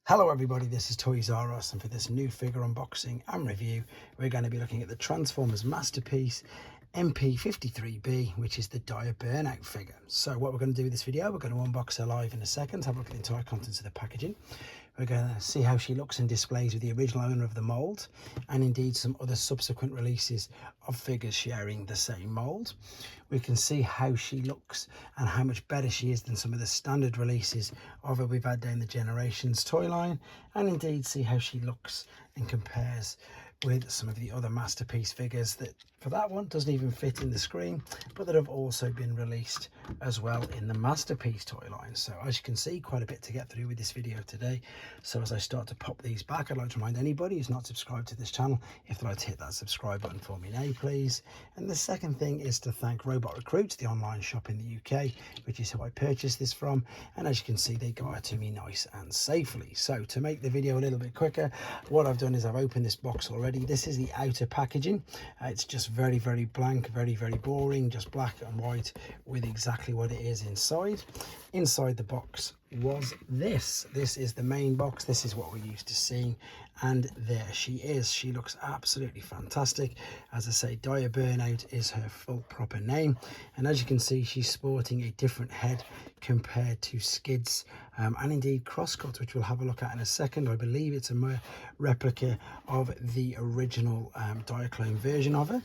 Hello everybody, this is Toys R Us, and for this new figure unboxing and review we're going to be looking at the Transformers masterpiece MP53B, which is the Diaburnout figure. So what we're going to do with this video, we're going to unbox her live in a second, have a look at the entire contents of the packaging. We're going to see how she looks and displays with the original owner of the mould, and indeed some other subsequent releases of figures sharing the same mould. We can see how she looks and how much better she is than some of the standard releases of her we've had down the generations toy line, and indeed see how she looks and compares with some of the other masterpiece figures that for that one doesn't even fit in the screen, but that have also been released as well in the masterpiece toy line. So as you can see, quite a bit to get through with this video today. So as I start to pop these back, I'd like to remind anybody who's not subscribed to this channel, if they'd like to hit that subscribe button for me now, please. And the second thing is to thank Robot Recruits, the online shop in the UK, which is who I purchased this from. And as you can see, they got it to me nice and safely. So to make the video a little bit quicker, what I've done is I've opened this box already. This is the outer packaging. It's just very blank, very boring, just black and white with exactly what it is inside. Inside the box was this is the main box. This is what we're used to seeing, and there she is. She looks absolutely fantastic. As I say, Diaburnout is her full proper name, and as you can see, she's sporting a different head compared to Skids and indeed Crosscut, which we'll have a look at in a second. I believe it's a replica of the original Diaclone version of her.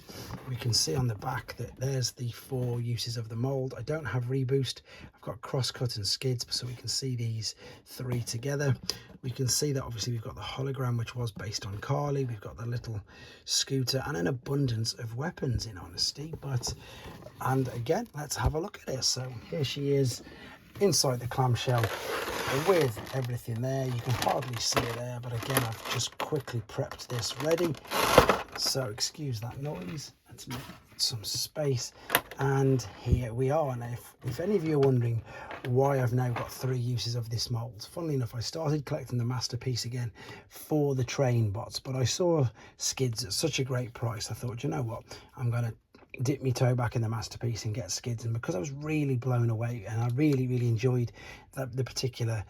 We can see on the back that there's the 4 uses of the mold. I don't have Reboost, I've got Crosscut and Skids, so we can see these 3 together. We can see that obviously we've got the hologram, which was based on Carly. We've got the little scooter and an abundance of weapons, in honesty. And again, let's have a look at it. So here she is inside the clamshell with everything there. You can hardly see it there, but again, I've just quickly prepped this ready. So excuse that noise. Let's make some space, and here we are. Now if any of you are wondering why I've now got 3 uses of this mold, funnily enough, I started collecting the masterpiece again for the train bots, but I saw Skids at such a great price. I thought, you know what, I'm gonna dip my toe back in the masterpiece and get Skids. And because I was really blown away and I really enjoyed the particular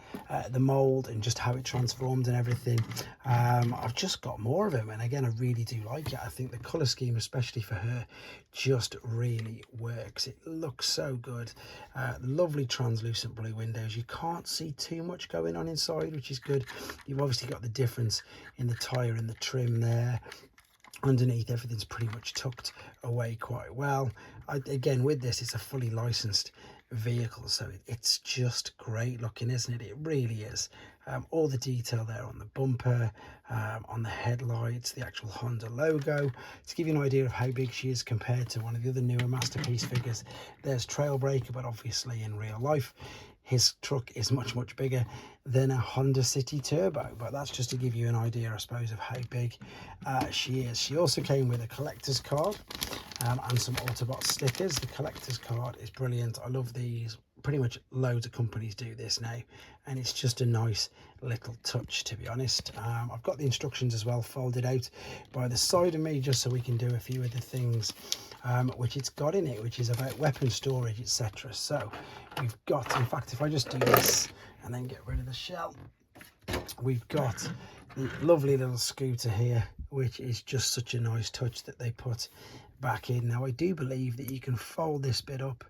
the mold and just how it transformed and everything, I've just got more of him, and again, I really do like it. I think the color scheme, especially for her, just really works. It looks so good. Lovely translucent blue windows. You can't see too much going on inside, which is good. You've obviously got the difference in the tire and the trim there. Underneath, everything's pretty much tucked away quite well. Again, with this, it's a fully licensed vehicle, so it's just great looking, isn't it? It really is. All the detail there on the bumper, on the headlights, the actual Honda logo. To give you an idea of how big she is compared to one of the other newer masterpiece figures, there's Trailbreaker, but obviously in real life his truck is much bigger than a Honda City Turbo. But that's just to give you an idea, I suppose, of how big she is. She also came with a collector's card and some Autobot stickers. The collector's card is brilliant. I love these. Pretty much loads of companies do this now, and it's just a nice little touch, to be honest. I've got the instructions as well folded out by the side of me, just so we can do a few of the things which it's got in it, which is about weapon storage, etc. So we've got, in fact, if I just do this and then get rid of the shell, we've got the lovely little scooter here, which is just such a nice touch that they put back in. Now I do believe that you can fold this bit up,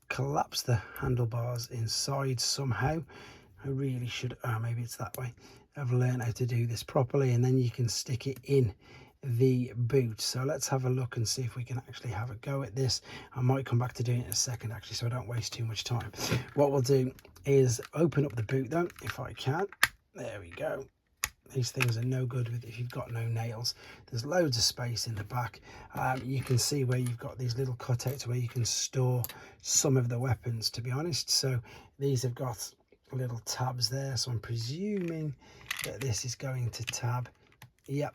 collapse the handlebars inside somehow. I really should, maybe it's that way. I've learned how to do this properly, and then you can stick it in the boot. So let's have a look and see if we can actually have a go at this. I might come back to doing it in a second, actually, so I don't waste too much time. What we'll do is open up the boot though, if I can. There we go. These things are no good if you've got no nails. There's loads of space in the back. You can see where you've got these little cutouts where you can store some of the weapons, to be honest. So these have got little tabs there, so I'm presuming that this is going to tab, yep,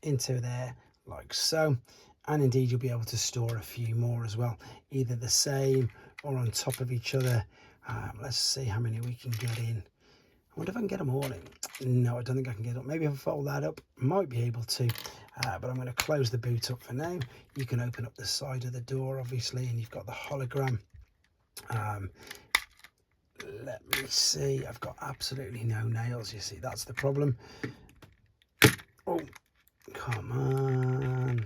into there like so. And indeed, you'll be able to store a few more as well, either the same or on top of each other. Let's see how many we can get in. I wonder if I can get them all in. No, I don't think I can get it up. Maybe if I fold that up, might be able to, but I'm going to close the boot up for now. You can open up the side of the door, obviously, and you've got the hologram let me see. I've got absolutely no nails, you see. That's the problem. Oh, come on.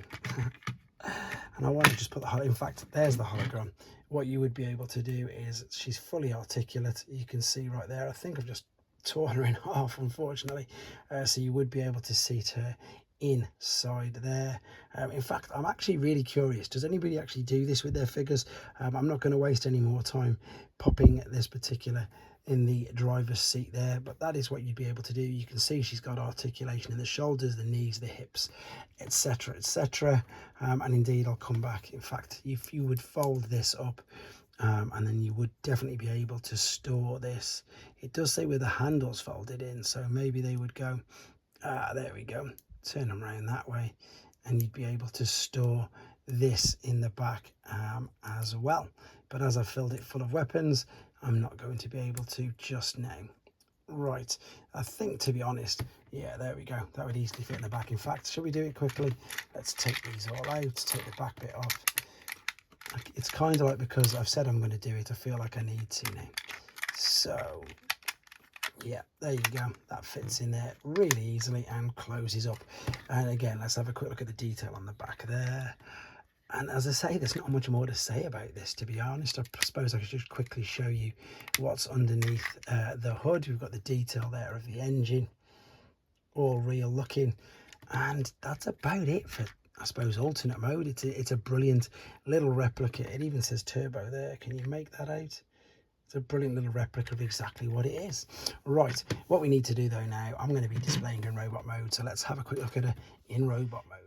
And I want to just put the, in fact, there's the hologram. What you would be able to do is, she's fully articulate. You can see right there. I think I've just torn her in half, unfortunately. So you would be able to seat her inside there. In fact, I'm actually really curious, does anybody actually do this with their figures? I'm not going to waste any more time popping this particular in the driver's seat there, but that is what you'd be able to do. You can see she's got articulation in the shoulders, the knees, the hips, etc, etc. And indeed, I'll come back. In fact, if you would fold this up, and then you would definitely be able to store this. It does say with the handles folded in, so maybe they would go, there we go, turn them around that way, and you'd be able to store this in the back as well. But as I've filled it full of weapons, I'm not going to be able to just now. Right, I think, to be honest, yeah, there we go, that would easily fit in the back. In fact, shall we do it quickly? Let's take these all out, take the back bit off. It's kind of like, because I've said I'm going to do it, I feel like I need to now. So yeah, there you go, that fits in there really easily and closes up. And again, let's have a quick look at the detail on the back there. And as I say, there's not much more to say about this, to be honest. I suppose I could just quickly show you what's underneath the hood. We've got the detail there of the engine, all real looking, and that's about it for, I suppose, alternate mode. It's a brilliant little replica. It even says turbo there. Can you make that out? It's a brilliant little replica of exactly what it is. Right, what we need to do though now, I'm going to be displaying in robot mode, so let's have a quick look at her in robot mode.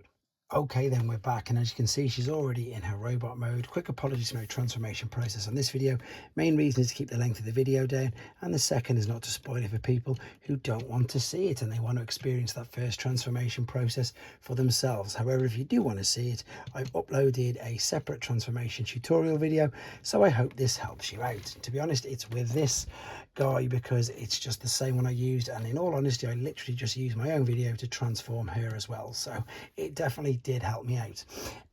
Okay, then we're back, and as you can see, she's already in her robot mode. Quick apologies for no transformation process on this video. Main reason is to keep the length of the video down, and the second is not to spoil it for people who don't want to see it and they want to experience that first transformation process for themselves. However, if you do want to see it, I've uploaded a separate transformation tutorial video, so I hope this helps you out. To be honest, it's with this guy because it's just the same one I used, and in all honesty, I literally just used my own video to transform her as well, so it definitely did help me out.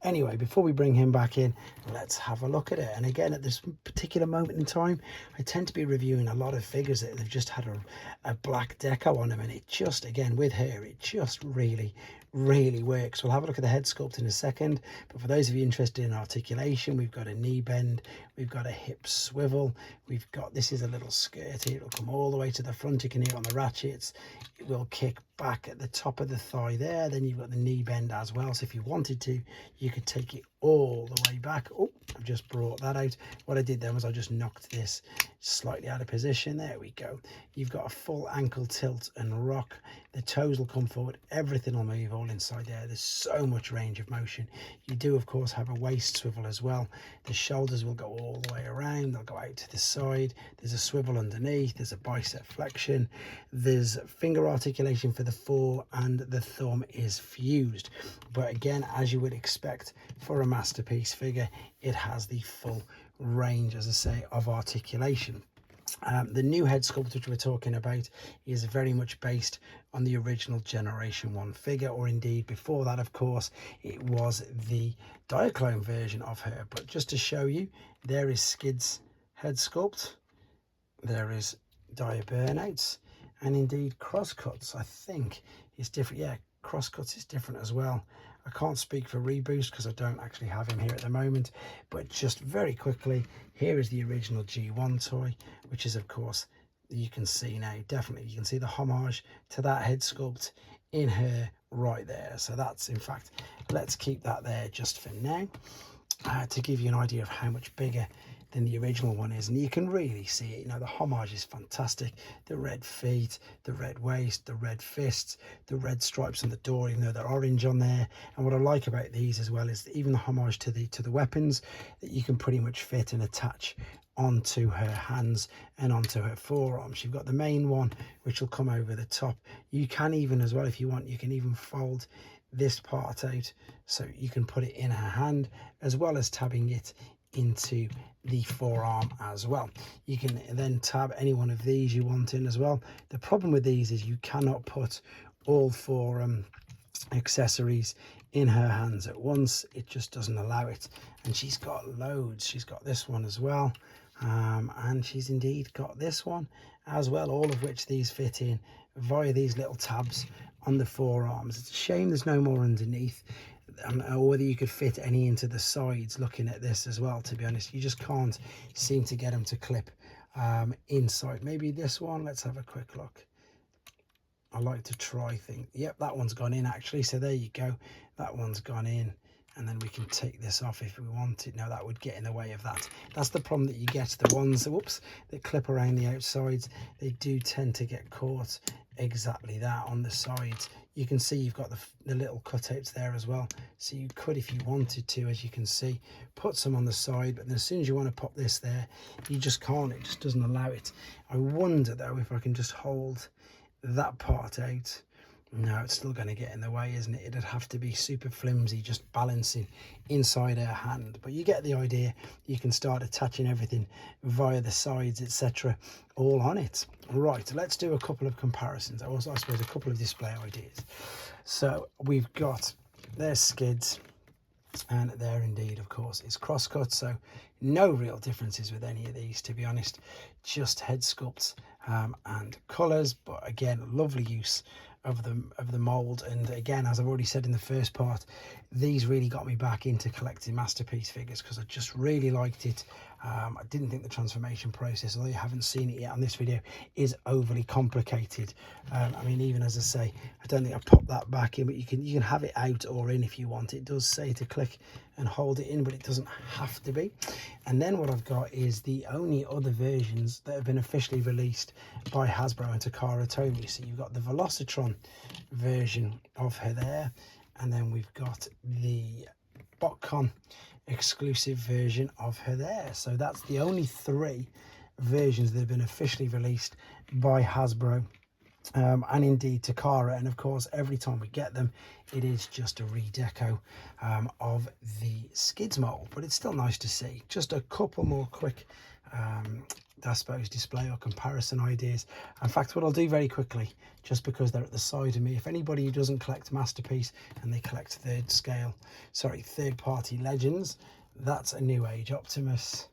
Anyway, before we bring him back in, let's have a look at it. And again, at this particular moment in time, I tend to be reviewing a lot of figures that they've just had a black deco on them, and it just, again, with her, it just really works. We'll have a look at the head sculpt in a second, but for those of you interested in articulation, we've got a knee bend, we've got a hip swivel, we've got, this is a little skirt here, it'll come all the way to the front, you can hear it on the ratchets, it will kick back at the top of the thigh there, then you've got the knee bend as well, so if you wanted to, you could take it all the way back. Oh, I've just brought that out. What I did then was I just knocked this slightly out of position. There we go. You've got a full ankle tilt and rock. The toes will come forward, everything will move all inside there. There's so much range of motion. You do of course have a waist swivel as well. The shoulders will go all the way around, they'll go out to the side. There's a swivel underneath, there's a bicep flexion, there's finger articulation for the fore, and the thumb is fused. But again, as you would expect for a masterpiece figure, it has the full range, as I say, of articulation. The new head sculpt which we're talking about is very much based on the original Generation 1 figure, or indeed before that, of course, it was the Diaclone version of her. But just to show you, there is Skids head sculpt, there is Diaburnout, and indeed Crosscuts, I think, is different. Yeah, Crosscuts is different as well. I can't speak for Reboost because I don't actually have him here at the moment, but just very quickly, here is the original G1 toy, which is of course, you can see now, definitely you can see the homage to that head sculpt in her right there. So that's, in fact, let's keep that there just for now, to give you an idea of how much bigger than the original one is, and you can really see it. You know, the homage is fantastic. The red feet, the red waist, the red fists, the red stripes on the door, even though they're orange on there. And what I like about these as well is even the homage to the weapons that you can pretty much fit and attach onto her hands and onto her forearms. You've got the main one which will come over the top. You can even, as well, if you want, you can even fold this part out so you can put it in her hand, as well as tabbing it into the forearm as well. You can then tab any one of these you want in as well. The problem with these is you cannot put all four accessories in her hands at once. It just doesn't allow it, and she's got loads. She's got this one as well, And she's indeed got this one as well, all of which these fit in via these little tabs on the forearms. It's a shame there's no more underneath, or whether you could fit any into the sides. Looking at this as well, to be honest, you just can't seem to get them to clip inside. Maybe this one, let's have a quick look. I like to try things. Yep, that one's gone in actually, so there you go, that one's gone in. And then we can take this off if we want it. Now that would get in the way of that. That's the problem that you get. The ones, whoops, that clip around the outsides, they do tend to get caught exactly that on the sides. You can see you've got the little cutouts there as well. So you could, if you wanted to, as you can see, put some on the side. But then as soon as you want to pop this there, you just can't. It just doesn't allow it. I wonder though if I can just hold that part out. No, it's still going to get in the way, isn't it? It'd have to be super flimsy, just balancing inside her hand. But you get the idea. You can start attaching everything via the sides, etc., all on it. Right, let's do a couple of comparisons. I suppose a couple of display ideas. So we've got their skids, and there indeed, of course, is crosscut. So no real differences with any of these, to be honest. Just head sculpts and colours, but again, lovely use of the mold. And again, as I've already said in the first part, these really got me back into collecting masterpiece figures because I just really liked it. I didn't think the transformation process, although you haven't seen it yet on this video, is overly complicated. I mean, even as I say, I don't think I popped that back in, but you can have it out or in if you want. It does say to click and hold it in, but it doesn't have to be. And then what I've got is the only other versions that have been officially released by Hasbro and Takara. So you've got the Velocitron version of her there, and then we've got the BotCon exclusive version of her there. So that's the only three versions that have been officially released by Hasbro and indeed Takara. And of course, every time we get them, it is just a redeco of the skids mold, but it's still nice to see. Just a couple more quick I suppose display or comparison ideas. In fact, what I'll do very quickly, just because they're at the side of me, if anybody who doesn't collect masterpiece and they collect third party legends, that's a New Age Optimus,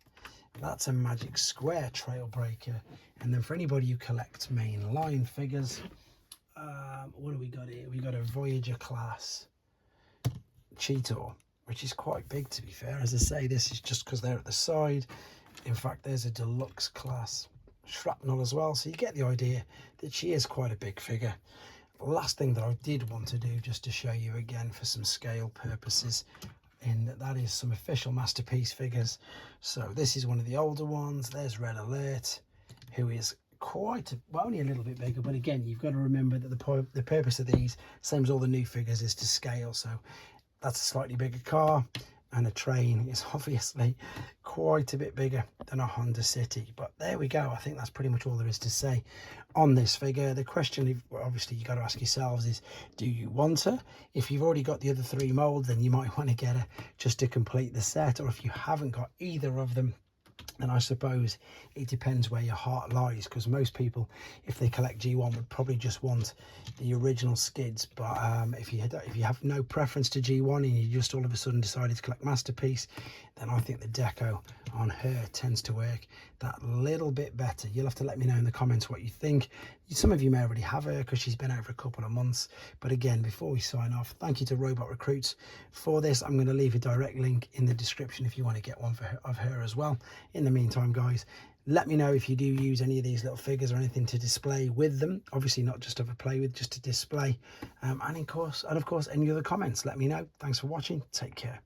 that's a Magic Square Trailbreaker. And then for anybody who collects mainline figures, what do we got here? We got a Voyager class Cheetor, which is quite big, to be fair. As I say, this is just because they're at the side. In fact, there's a deluxe class Shrapnel as well, so you get the idea that she is quite a big figure. The last thing that I did want to do, just to show you again for some scale purposes, in that is some official masterpiece figures. So this is one of the older ones. There's Red Alert, who is only a little bit bigger, but again, you've got to remember that the purpose of these, same as all the new figures, is to scale. So that's a slightly bigger car, and a train is obviously quite a bit bigger than a Honda City. But there we go. I think that's pretty much all there is to say on this figure. The question, obviously, you got to ask yourselves is, do you want her? If you've already got the other three molds, then you might want to get her just to complete the set. Or if you haven't got either of them, then I suppose it depends where your heart lies, because most people, if they collect G1, would probably just want the original skids. But if you have no preference to G1 and you just all of a sudden decided to collect masterpiece, then I think the deco on her tends to work that little bit better. You'll have to let me know in the comments what you think. Some of you may already have her because she's been out for a couple of months. But again, before we sign off, thank you to Robot Recruits for this. I'm going to leave a direct link in the description if you want to get one of her as well. In the meantime, guys, let me know if you do use any of these little figures or anything to display with them. Obviously not just have a play with, just to display. And of course, any other comments, let me know. Thanks for watching. Take care.